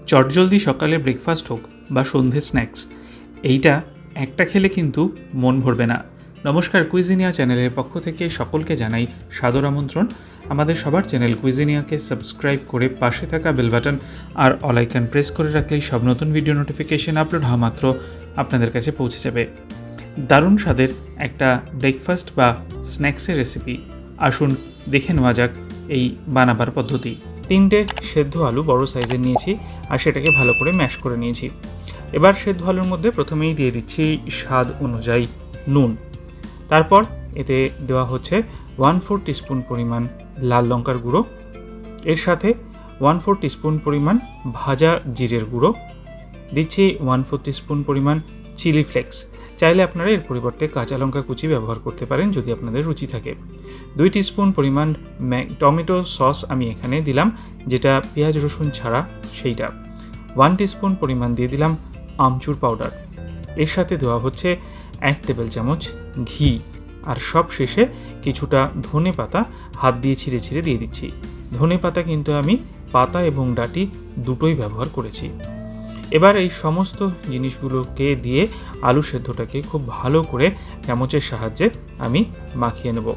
চটজলদি সকালে ব্রেকফাস্ট হোক বা সন্ধে স্ন্যাক্স, এইটা একটা খেলে কিন্তু মন ভরবে না। নমস্কার, কুইজিনিয়া চ্যানেলের পক্ষ থেকে সকলকে জানাই সাদর আমন্ত্রণ। আমাদের সবার চ্যানেল কুইজিনিয়াকে সাবস্ক্রাইব করে পাশে থাকা বেল বাটন আর অল আইকন প্রেস করে রাখলেই সব নতুন ভিডিও নোটিফিকেশন আপলোড হওয়া মাত্র আপনাদের কাছে পৌঁছে যাবে। দারুণ স্বাদের একটা ব্রেকফাস্ট বা স্ন্যাক্সের রেসিপি, আসুন দেখে নেওয়া যাক এই বানাবার পদ্ধতি। 3টে সেদ্ধ আলু বড় সাইজের নিয়েছি আর সেটাকে ভালো করে ম্যাশ করে নিয়েছি। এবার সেদ্ধ আলুর মধ্যে প্রথমেই দিয়ে দিচ্ছি স্বাদ অনুযায়ী নুন। তারপর এতে দেওয়া হচ্ছে 1/4 টিস্পুন পরিমাণ লাল লঙ্কার গুঁড়ো, এর সাথে 1/4 টিস্পুন পরিমাণ ভাজা জিরের গুঁড়ো, দিচ্ছি 1/4 টিস্পুন পরিমাণ চিলি ফ্লেক্স। চাইলে আপনারা এর পরিবর্তে কাঁচা লঙ্কা কুচি ব্যবহার করতে পারেন যদি আপনাদের রুচি থাকে। 2 টিস্পুন পরিমাণ টমেটো সস আমি এখানে দিলাম, যেটা পেঁয়াজ রসুন ছাড়া সেইটা। 1 টিস্পুন পরিমাণ দিয়ে দিলাম আমচুর পাউডার। এর সাথে দেওয়া হচ্ছে 1 টেবিল চামচ ঘি, আর সব শেষে কিছুটা ধনে পাতা হাত দিয়ে ছিঁড়ে ছিঁড়ে দিয়ে দিচ্ছি। ধনে পাতা কিন্তু আমি পাতা এবং ডাঁটি দুটোই ব্যবহার করেছি। এবার এই সমস্ত জিনিসগুলোকে দিয়ে আলু সেদ্ধটাকে খুব ভালো করে চামচের সাহায্যে আমি মাখিয়ে নেব।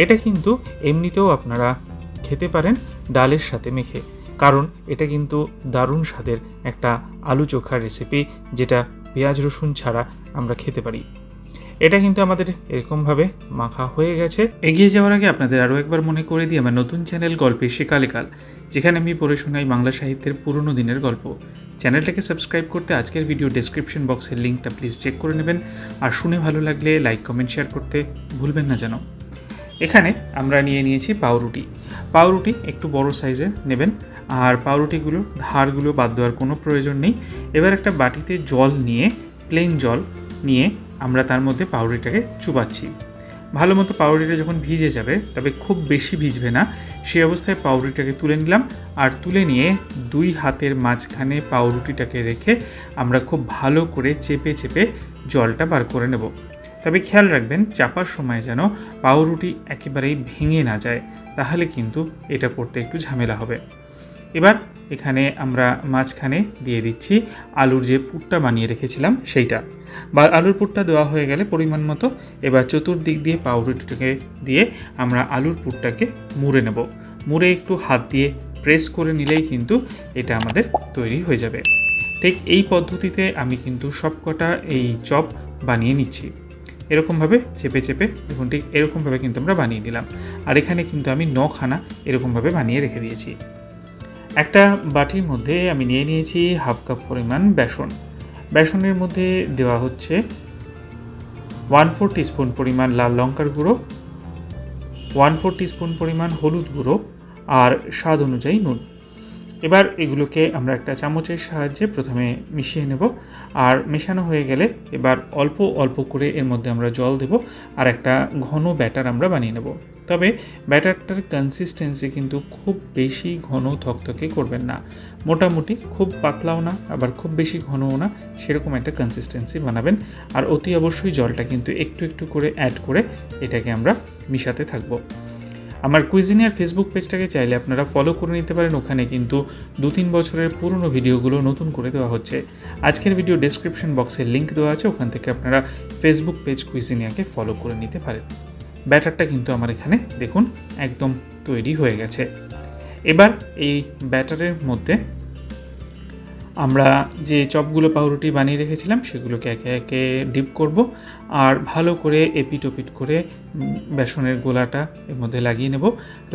এটা কিন্তু এমনিতেও আপনারা খেতে পারেন ডালের সাথে মেখে, কারণ এটা কিন্তু দারুণ স্বাদের একটা আলু চোখার রেসিপি, যেটা পেঁয়াজ রসুন ছাড়া আমরা খেতে পারি। এটা কিন্তু আমাদের এরকমভাবে মাখা হয়ে গেছে। এগিয়ে যাওয়ার আগে আপনাদের আরও একবার মনে করে দিই আমার নতুন চ্যানেল গল্পের সেকালেকাল, যেখানে আমি পড়ে শোনাই বাংলা সাহিত্যের পুরনো দিনের গল্প। চ্যানেলটাকে সাবস্ক্রাইব করতে আজকের ভিডিও ডেসক্রিপশন বক্সের লিঙ্কটা প্লিজ চেক করে নেবেন, আর শুনে ভালো লাগলে লাইক কমেন্ট শেয়ার করতে ভুলবেন না যেন। এখানে আমরা নিয়ে নিয়েছি পাউরুটি। পাউরুটি একটু বড় সাইজের নেবেন, আর পাউরুটিগুলো ধারগুলো বাদ দেওয়ার কোনো প্রয়োজন নেই। এবার একটা বাটিতে জল নিয়ে, প্লেন জল নিয়ে আমরা তার মধ্যে পাউরুটিটাকে চুবাচ্ছি। ভালো মতো পাউরুটিটা যখন ভিজে যাবে, তবে খুব বেশি ভিজবে না, সেই অবস্থায় পাউরুটিটাকে তুলে নিলাম। আর তুলে নিয়ে 2 হাতের মাঝখানে পাউরুটিটাকে রেখে আমরা খুব ভালো করে চেপে চেপে জলটা বার করে নেব। তবে খেয়াল রাখবেন চাপার সময় যেন পাউরুটি একেবারেই ভেঙে না যায়, তাহলে কিন্তু এটা করতে একটু ঝামেলা হবে। এবার এখানে আমরা মাঝখানে দিয়ে দিচ্ছি আলুর যে পুরটা বানিয়ে রেখেছিলাম সেইটা। বা আলুর পুরটা দেওয়া হয়ে গেলে পরিমাণ মতো এবার চতুর্দিক দিয়ে পাউরুটিটাকে দিয়ে আমরা আলুর পুরটাকে মুড়ে নেব। মুড়ে একটু হাত দিয়ে প্রেস করে নিলেই কিন্তু এটা আমাদের তৈরি হয়ে যাবে। ঠিক এই পদ্ধতিতে আমি কিন্তু সবকটা এই চপ বানিয়ে নিচ্ছি। এরকমভাবে চেপে চেপে দেখুন, ঠিক এরকমভাবে কিন্তু আমরা বানিয়ে নিলাম। আর এখানে কিন্তু আমি 9খানা এরকমভাবে বানিয়ে রেখে দিয়েছি। একটা বাটির মধ্যে আমি নিয়ে নিয়েছি 1/2 কাপ পরিমাণ বেসন। বেসনের মধ্যে দেওয়া হচ্ছে 1/4 টিস্পুন পরিমাণ লাল লঙ্কার গুঁড়ো, 1/4 টিস্পুন পরিমাণ হলুদ গুঁড়ো, আর স্বাদ অনুযায়ী নুন। এবার এগুলোকে আমরা একটা চামচের সাহায্যে প্রথমে মিশিয়ে নেব। আর মেশানো হয়ে গেলে এবার অল্প অল্প করে এর মধ্যে আমরা জল দেব, আর একটা ঘন ব্যাটার আমরা বানিয়ে নেব। তবে ব্যাটারটার কনসিস্টেন্সি কিন্তু খুব বেশি ঘন থকথকে করবেন না, মোটামুটি খুব পাতলাও না আবার খুব বেশি ঘনও না, সেরকম একটা কনসিস্টেন্সি বানাবেন। আর অতি অবশ্যই জলটা কিন্তু একটু একটু করে অ্যাড করে এটাকে আমরা মিশাতে থাকবো। আমার কুইজিনিয়ার ফেসবুক পেজটাকে চাইলে আপনারা ফলো করে নিতে পারেন, ওখানে কিন্তু 2-3 বছরের পুরনো ভিডিওগুলো নতুন করে দেওয়া হচ্ছে। আজকের ভিডিও ডেসক্রিপশন বক্সে লিঙ্ক দেওয়া আছে, ওখান থেকে আপনারা ফেসবুক পেজ কুইজিনিয়াকে ফলো করে নিতে পারেন। ব্যাটারটা কিন্তু আমার এখানে দেখুন একদম তৈরি হয়ে গেছে। এবার এই ব্যাটারের মধ্যে আমরা যে চপগুলো পাউরুটি বানিয়ে রেখেছিলাম সেগুলোকে একে একে ডিপ করব, আর ভালো করে এপিট ওপিট করে বেসনের গোলাটা এর মধ্যে লাগিয়ে নেব।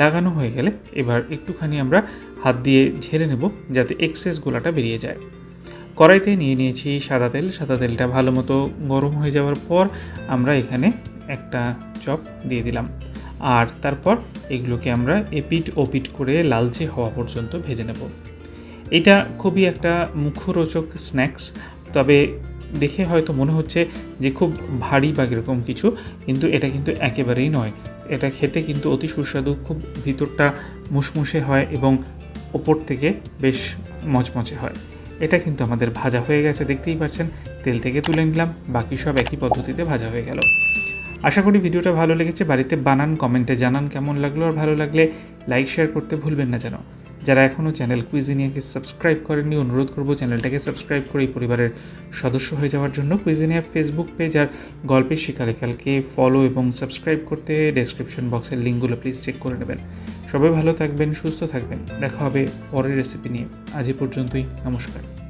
লাগানো হয়ে গেলে এবার একটুখানি আমরা হাত দিয়ে ঝেড়ে নেব, যাতে এক্সেস গোলাটা বেরিয়ে যায়। কড়াইতে নিয়ে নিয়েছি সাদা তেল। সাদা তেলটা ভালো মতো গরম হয়ে যাওয়ার পর আমরা এখানে একটা চপ দিয়ে দিলাম, আর তারপর এগুলোকে আমরা এপিট ওপিট করে লালচে হওয়া পর্যন্ত ভেজে নেব। এটা খুবই একটা মুখরোচক স্ন্যাক্স, তবে দেখে হয়তো মনে হচ্ছে যে খুব ভারী বা এরকম কিছু, কিন্তু এটা কিন্তু একেবারেই নয়। এটা খেতে কিন্তু অতি সুস্বাদু, খুব ভিতরটা মুসমুসে হয় এবং ওপর থেকে বেশ মচমচে হয়। এটা কিন্তু আমাদের ভাজা হয়ে গেছে, দেখতেই পাচ্ছেন। তেল থেকে তুলে নিলাম, বাকি সব একই পদ্ধতিতে ভাজা হয়ে গেল। আশা করি ভিডিওটা ভালো লেগেছে। বাড়িতে বানান, কমেন্টে জানান কেমন লাগলো, আর ভালো লাগলে লাইক শেয়ার করতে ভুলবেন না যেন। যারা এখনও চ্যানেল কুইজিনিয়াকে সাবস্ক্রাইব করেননি, অনুরোধ করব চ্যানেলটাকে সাবস্ক্রাইব করে এই পরিবারের সদস্য হয়ে যাওয়ার জন্য। কুইজিনিয়ার ফেসবুক পেজ আর গল্পের শিকারেখালকে ফলো এবং সাবস্ক্রাইব করতে ডেসক্রিপশন বক্সের লিঙ্কগুলো প্লিজ চেক করে নেবেন। সবাই ভালো থাকবেন, সুস্থ থাকবেন। দেখা হবে পরের রেসিপি নিয়ে। আজ এ পর্যন্তই, নমস্কার।